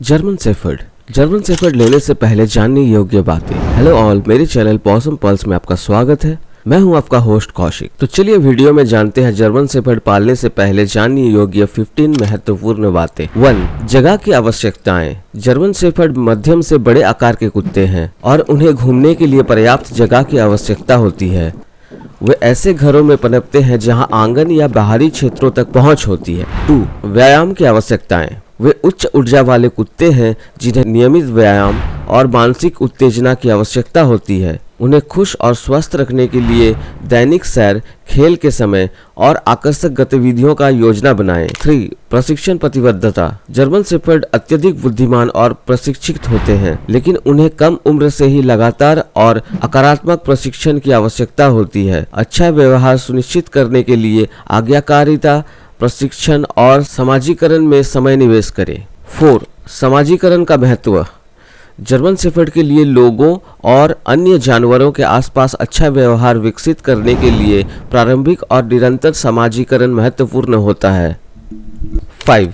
German shepherd लेने से पहले जानने योग्य बातें। हेलो ऑल, मेरे चैनल पॉसम पल्स में आपका स्वागत है। मैं हूं आपका होस्ट कौशिक। तो चलिए वीडियो में जानते हैं जर्मन शेफर्ड पालने से पहले जानने योग्य 15 महत्वपूर्ण बातें। 1. जगह की आवश्यकताएं। जर्मन शेफर्ड मध्यम से बड़े आकार के कुत्ते हैं और उन्हें घूमने के लिए पर्याप्त जगह की आवश्यकता होती है। वे ऐसे घरों में पनपते हैं जहां आंगन या बाहरी क्षेत्रों तक पहुंच होती है। 2. व्यायाम की आवश्यकताएं। वे उच्च ऊर्जा वाले कुत्ते हैं जिन्हें नियमित व्यायाम और मानसिक उत्तेजना की आवश्यकता होती है। उन्हें खुश और स्वस्थ रखने के लिए दैनिक सैर, खेल के समय और आकर्षक गतिविधियों का योजना बनाएं। 3. प्रशिक्षण प्रतिबद्धता। जर्मन शेफर्ड अत्यधिक बुद्धिमान और प्रशिक्षित होते हैं, लेकिन उन्हें कम उम्र से ही लगातार और आक्रामक प्रशिक्षण की आवश्यकता होती है। अच्छा व्यवहार सुनिश्चित करने के लिए आज्ञाकारिता, प्रशिक्षण और समाजीकरण में समय निवेश करें। 4. समाजीकरण का महत्व। जर्मन शेफर्ड के लिए लोगों और अन्य जानवरों के आसपास अच्छा व्यवहार विकसित करने के लिए प्रारंभिक और निरंतर समाजीकरण महत्वपूर्ण होता है। 5.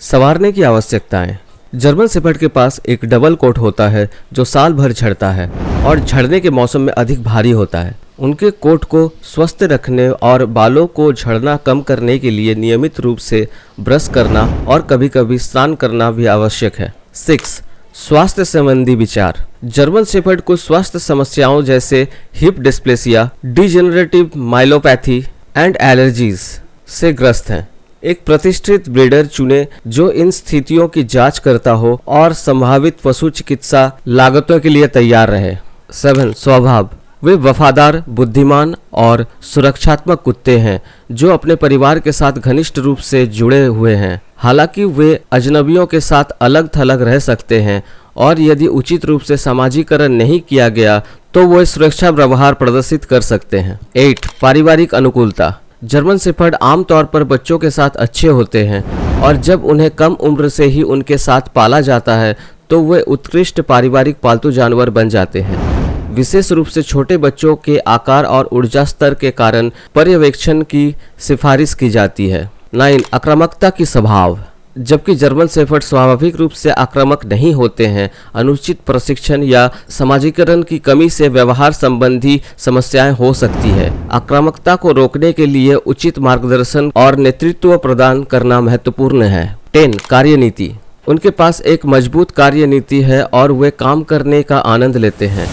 संवारने की आवश्यकताएं। जर्मन शेफर्ड के पास एक डबल कोट होता है जो साल भर झड़ता है और झड़ने के मौसम में अधिक भारी होता है। उनके कोट को स्वस्थ रखने और बालों को झड़ना कम करने के लिए नियमित रूप से ब्रश करना और कभी-कभी स्नान करना भी आवश्यक है। 6. स्वास्थ्य संबंधी विचार। जर्मन शेफर्ड कुछ स्वास्थ्य समस्याओं जैसे hip dysplasia, degenerative myelopathy and allergies से ग्रस्त हैं। एक प्रतिष्ठित ब्रीडर चुनें जो इन स्थितियों की जांच करता हो और संभावित पशु चिकित्सा लागतों के लिए तैयार रहे। 7. स्वभाव। वे वफादार, बुद्धिमान और सुरक्षात्मक कुत्ते हैं जो अपने परिवार के साथ घनिष्ठ रूप से जुड़े हुए हैं। हालांकि वे अजनबियों के साथ अलग थलग रह सकते हैं और यदि उचित रूप से समाजीकरण नहीं किया गया तो वे सुरक्षा व्यवहार प्रदर्शित कर सकते हैं। 8. पारिवारिक अनुकूलता। जर्मन शेफर्ड आमतौर पर बच्चों के साथ अच्छे होते हैं और जब उन्हें कम उम्र से ही उनके साथ पाला जाता है तो वे उत्कृष्ट पारिवारिक पालतू जानवर बन जाते हैं। विशेष रूप से छोटे बच्चों के आकार और ऊर्जा स्तर के कारण पर्यवेक्षण की सिफारिश की जाती है। 9. आक्रामकता की स्वभाव। जबकि जर्मन शेफर्ड स्वाभाविक रूप से आक्रामक नहीं होते हैं, अनुचित प्रशिक्षण या समाजीकरण की कमी से व्यवहार संबंधी समस्याएं हो सकती है। आक्रामकता को रोकने के लिए उचित मार्गदर्शन और नेतृत्व प्रदान करना महत्वपूर्ण है। 10. कार्यनीति। उनके पास एक मजबूत कार्यनीति है और वे काम करने का आनंद लेते हैं।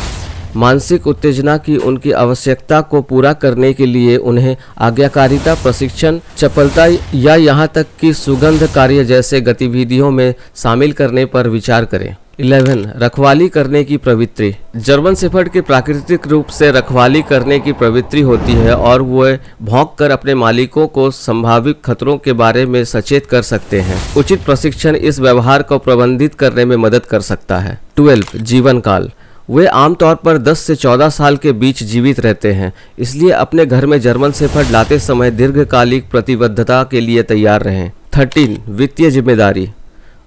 मानसिक उत्तेजना की उनकी आवश्यकता को पूरा करने के लिए उन्हें आज्ञाकारिता, प्रशिक्षण, चपलता या यहाँ तक कि सुगंध कार्य जैसे गतिविधियों में शामिल करने पर विचार करें। 11. रखवाली करने की प्रवृत्ति। जर्मन शेफर्ड की प्राकृतिक रूप से रखवाली करने की प्रवृत्ति होती है और वे भौंककर अपने मालिकों को संभावित खतरों के बारे में सचेत कर सकते हैं। उचित प्रशिक्षण इस व्यवहार को प्रबंधित करने में मदद कर सकता है। 12. जीवन काल। वे आमतौर पर 10 से 14 साल के बीच जीवित रहते हैं, इसलिए अपने घर में जर्मन शेफर्ड लाते समय दीर्घकालिक प्रतिबद्धता के लिए तैयार रहें। 13. वित्तीय जिम्मेदारी।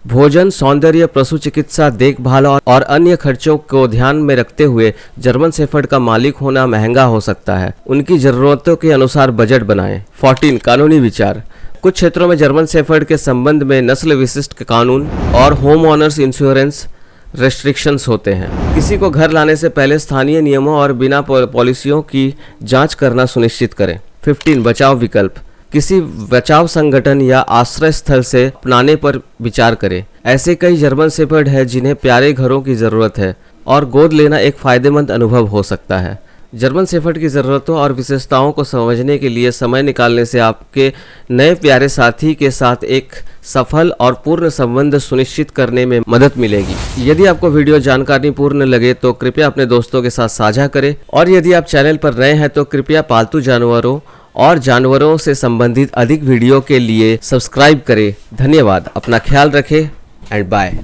भोजन, सौंदर्य, पशु चिकित्सा देखभाल और अन्य खर्चों को ध्यान में रखते हुए जर्मन शेफर्ड का मालिक होना महंगा हो सकता है। उनकी जरूरतों के अनुसार बजट बनाएं। 14. कानूनी विचार। कुछ क्षेत्रों में जर्मन शेफर्ड के संबंध में नस्ल विशिष्ट कानून और होम ऑनर्स इंश्योरेंस रेस्ट्रिक्शंस होते हैं। किसी को घर लाने से पहले स्थानीय नियमों और बिना पॉलिसियों की जांच करना सुनिश्चित करें। 15. बचाव विकल्प। किसी बचाव संगठन या आश्रय स्थल से अपनाने पर विचार करें। ऐसे कई जर्मन शेफर्ड हैं जिन्हें प्यारे घरों की ज़रूरत है और गोद लेना एक फायदेमंद अनुभव हो सकता है। जर्मन शेफर्ड की ज़रूरतों और विशेषताओं को समझने के लिए समय निकालने से आपके नए प्यारे साथी के साथ एक सफल और पूर्ण संबंध सुनिश्चित करने में मदद मिलेगी। यदि आपको वीडियो जानकारीपूर्ण लगे तो कृपया अपने दोस्तों के साथ साझा करें और यदि आप चैनल पर नए हैं तो कृपया पालतू जानवरों और जानवरों से संबंधित अधिक वीडियो के लिए सब्सक्राइब करें। धन्यवाद। अपना ख्याल रखें एंड बाय।